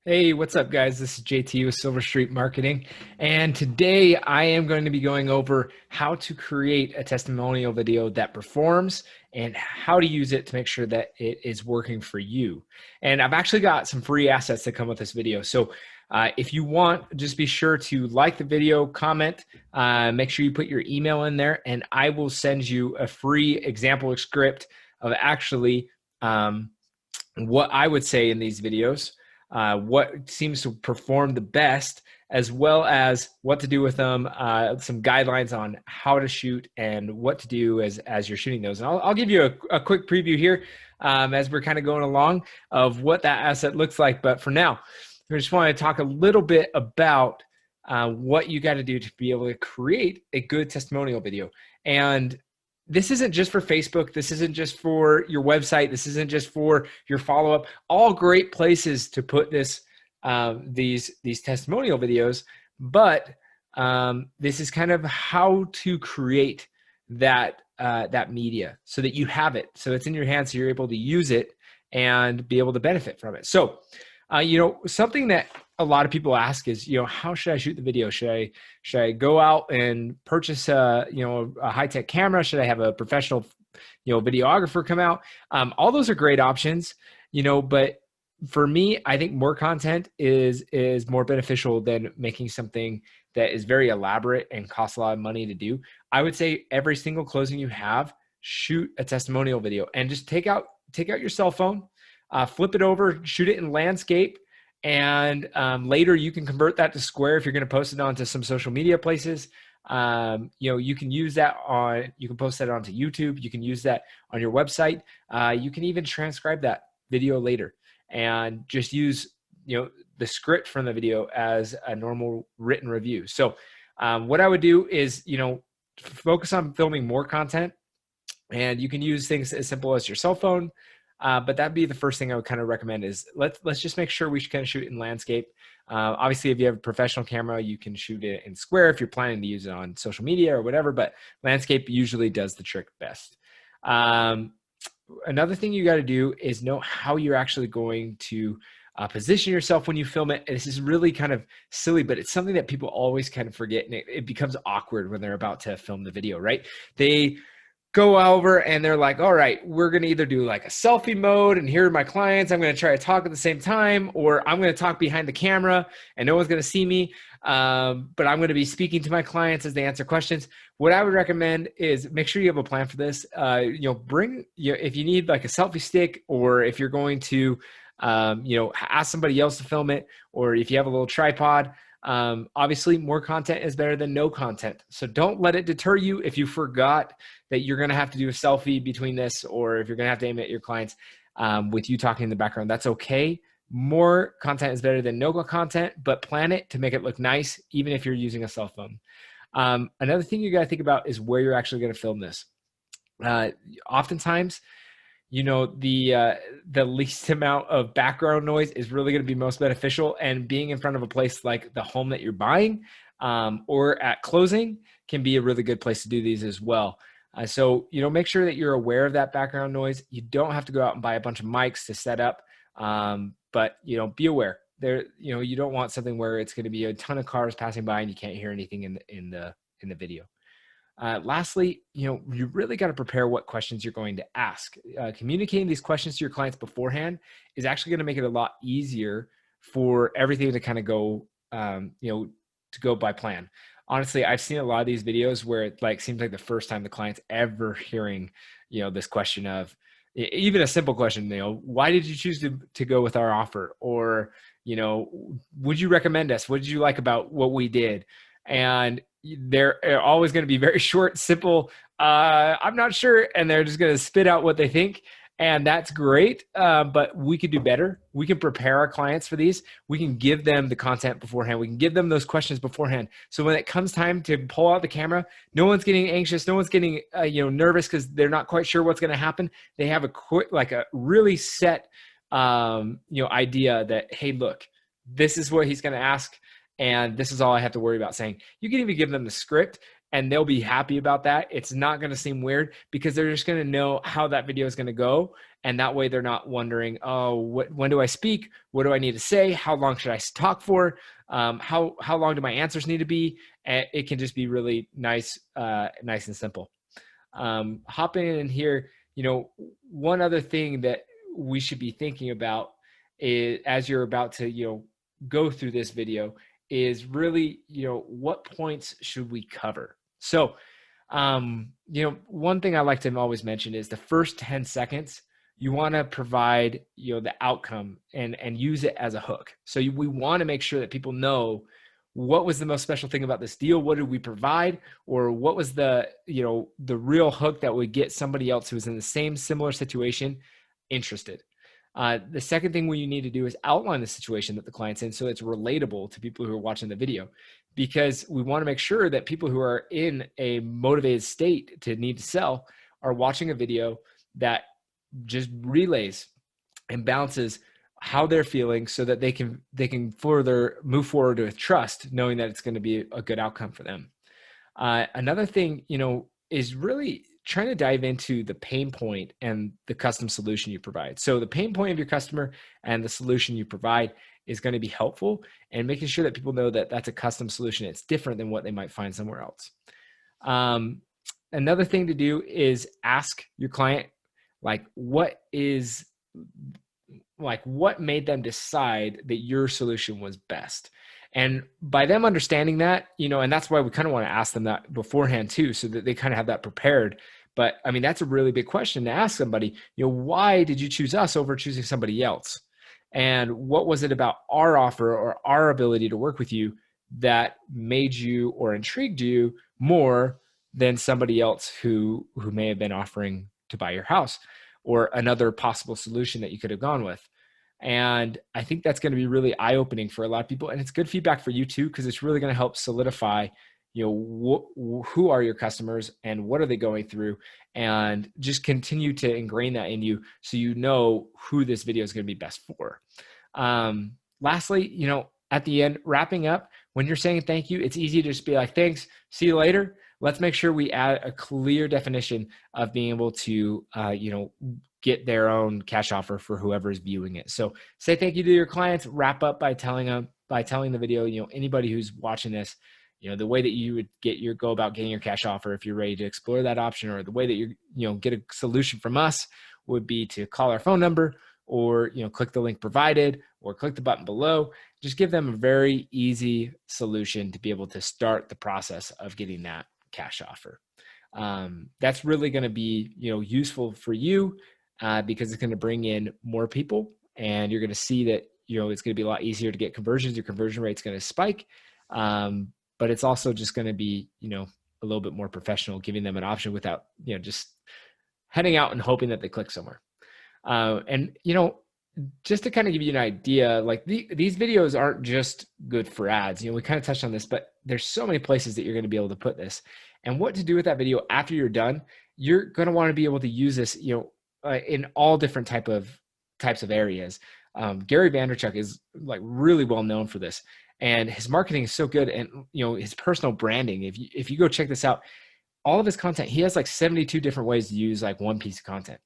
Hey, what's up, guys? This is JT with Silver Street Marketing, and today I am going to be going over how to create a testimonial video that performs and how to use it to make sure that it is working for you. And I've actually got some free assets that come with this video. So if you want, just be sure to like the video, comment, make sure you put your email in there, and I will send you a free example script of actually what I would say in these videos, what seems to perform the best, as well as what to do with them, some guidelines on how to shoot and what to do as you're shooting those. And I'll give you a quick preview here as we're kind of going along of what that asset looks like. But for now, I just want to talk a little bit about what you got to do to be able to create a good testimonial video. And this isn't just for Facebook. This isn't just for your website. This isn't just for your follow-up. All great places to put this, these testimonial videos. But this is kind of how to create that that media so that you have it, so it's in your hands, so you're able to use it and be able to benefit from it. So, something that a lot of people ask is, how should I shoot the video? Should I go out and purchase a high-tech camera? Should I have a professional, videographer come out? All those are great options, but for me, I think more content is more beneficial than making something that is very elaborate and costs a lot of money to do. I would say every single closing you have, shoot a testimonial video and just take out your cell phone, flip it over, shoot it in landscape. And later you can convert that to square if you're going to post it onto some social media places. You can use that you can post that onto YouTube. You can use that on your website. You can even transcribe that video later and just use, the script from the video as a normal written review. So what I would do is, focus on filming more content, and you can use things as simple as your cell phone. But that'd be the first thing I would kind of recommend is let's just make sure we should kind of shoot in landscape. Obviously, if you have a professional camera, you can shoot it in square if you're planning to use it on social media or whatever, but landscape usually does the trick best. Another thing you got to do is know how you're actually going to position yourself when you film it. And this is really kind of silly, but it's something that people always kind of forget, and it becomes awkward when they're about to film the video, right? They go over and they're like, all right, we're going to either do like a selfie mode and here are my clients. I'm going to try to talk at the same time, or I'm going to talk behind the camera and no one's going to see me. But I'm going to be speaking to my clients as they answer questions. What I would recommend is make sure you have a plan for this. If you need like a selfie stick, or if you're going to, ask somebody else to film it, or if you have a little tripod. Obviously more content is better than no content. So don't let it deter you if you forgot that you're going to have to do a selfie between this, or if you're going to have to aim at your clients with you talking in the background. That's okay. More content is better than no content, but plan it to make it look nice, even if you're using a cell phone. Another thing you got to think about is where you're actually going to film this. Oftentimes, the least amount of background noise is really going to be most beneficial, and being in front of a place like the home that you're buying or at closing can be a really good place to do these as well. So make sure that you're aware of that background noise. You don't have to go out and buy a bunch of mics to set up, but be aware there. You don't want something where it's going to be a ton of cars passing by and you can't hear anything in the video. Lastly, you really got to prepare what questions you're going to ask. Communicating these questions to your clients beforehand is actually going to make it a lot easier for everything to kind of go, to go by plan. Honestly, I've seen a lot of these videos where it seems like the first time the client's ever hearing, this question of even a simple question, why did you choose to go with our offer? Or, would you recommend us? What did you like about what we did? And they're always going to be very short, simple. I'm not sure. And they're just going to spit out what they think. And that's great. But we could do better. We can prepare our clients for these. We can give them the content beforehand. We can give them those questions beforehand. So when it comes time to pull out the camera, no one's getting anxious. No one's getting, nervous because they're not quite sure what's going to happen. They have a really set, idea that, hey, look, this is what he's going to ask. And this is all I have to worry about saying. You can even give them the script and they'll be happy about that. It's not going to seem weird because they're just going to know how that video is going to go. And that way they're not wondering, oh, when do I speak? What do I need to say? How long should I talk for? How long do my answers need to be? And it can just be really nice and simple. Hopping in here, one other thing that we should be thinking about is, as you're about to, go through this video, is really, what points should we cover? So, one thing I like to always mention is the first 10 seconds, you want to provide, the outcome and use it as a hook. So we want to make sure that people know what was the most special thing about this deal? What did we provide? Or what was the real hook that would get somebody else who was in the same similar situation interested? The second thing you need to do is outline the situation that the client's in so it's relatable to people who are watching the video, because we want to make sure that people who are in a motivated state to need to sell are watching a video that just relays and bounces how they're feeling so that they can further move forward with trust, knowing that it's going to be a good outcome for them. Another thing, is really trying to dive into the pain point and the custom solution you provide. So the pain point of your customer and the solution you provide is going to be helpful, and making sure that people know that that's a custom solution. It's different than what they might find somewhere else. Another thing to do is ask your client, what made them decide that your solution was best? And by them understanding that, and that's why we kind of want to ask them that beforehand too, so that they kind of have that prepared. But I mean, that's a really big question to ask somebody, why did you choose us over choosing somebody else? And what was it about our offer or our ability to work with you that made you or intrigued you more than somebody else who may have been offering to buy your house, or another possible solution that you could have gone with? And I think that's going to be really eye-opening for a lot of people. And it's good feedback for you too, because it's really going to help solidify, who are your customers and what are they going through, and just continue to ingrain that in you so you know who this video is going to be best for. Lastly, at the end, wrapping up, when you're saying thank you, it's easy to just be like, thanks, see you later. Let's make sure we add a clear definition of being able to, get their own cash offer for whoever is viewing it. So say thank you to your clients, wrap up by telling the video, anybody who's watching this, the way that you would go about getting your cash offer if you're ready to explore that option, or the way that you get a solution from us would be to call our phone number, or, click the link provided, or click the button below. Just give them a very easy solution to be able to start the process of getting that cash offer. That's really going to be, useful for you, because it's going to bring in more people, and you're going to see that, it's going to be a lot easier to get conversions. Your conversion rate's going to spike. But it's also just going to be, a little bit more professional, giving them an option without, just heading out and hoping that they click somewhere. And, just to kind of give you an idea, these videos aren't just good for ads. We kind of touched on this, but there's so many places that you're going to be able to put this. And what to do with that video after you're done, you're going to want to be able to use this, in all different types of areas. Gary Vaynerchuk is really well known for this, and his marketing is so good. And, his personal branding, if you go check this out, all of his content, he has 72 different ways to use one piece of content.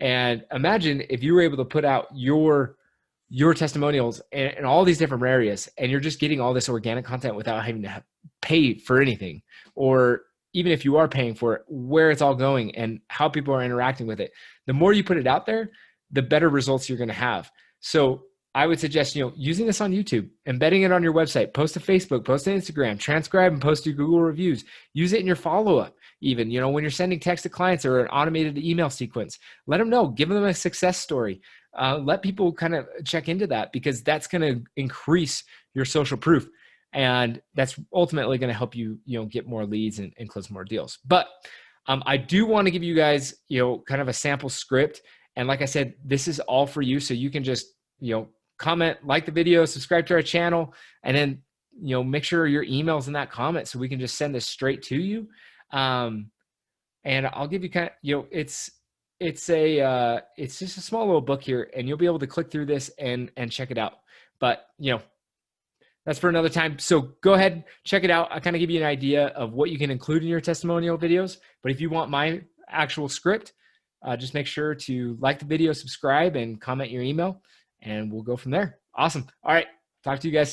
And imagine if you were able to put out your testimonials in all these different areas, and you're just getting all this organic content without having to pay for anything, or even if you are paying for it, where it's all going and how people are interacting with it. The more you put it out there, the better results you're going to have. So I would suggest, using this on YouTube, embedding it on your website, post to Facebook, post to Instagram, transcribe and post to Google reviews, use it in your follow-up. Even, when you're sending text to clients or an automated email sequence, let them know, give them a success story. Let people kind of check into that, because that's going to increase your social proof. And that's ultimately going to help you, get more leads and close more deals. But I do want to give you guys, kind of a sample script. And like I said, this is all for you. So you can just, comment, like the video, subscribe to our channel, and then, make sure your email's in that comment so we can just send this straight to you. And I'll give you it's just a small little book here, and you'll be able to click through this and check it out. But, that's for another time. So go ahead, check it out. I kind of give you an idea of what you can include in your testimonial videos. But if you want my actual script, just make sure to like the video, subscribe, and comment your email, and we'll go from there. Awesome. All right. Talk to you guys soon.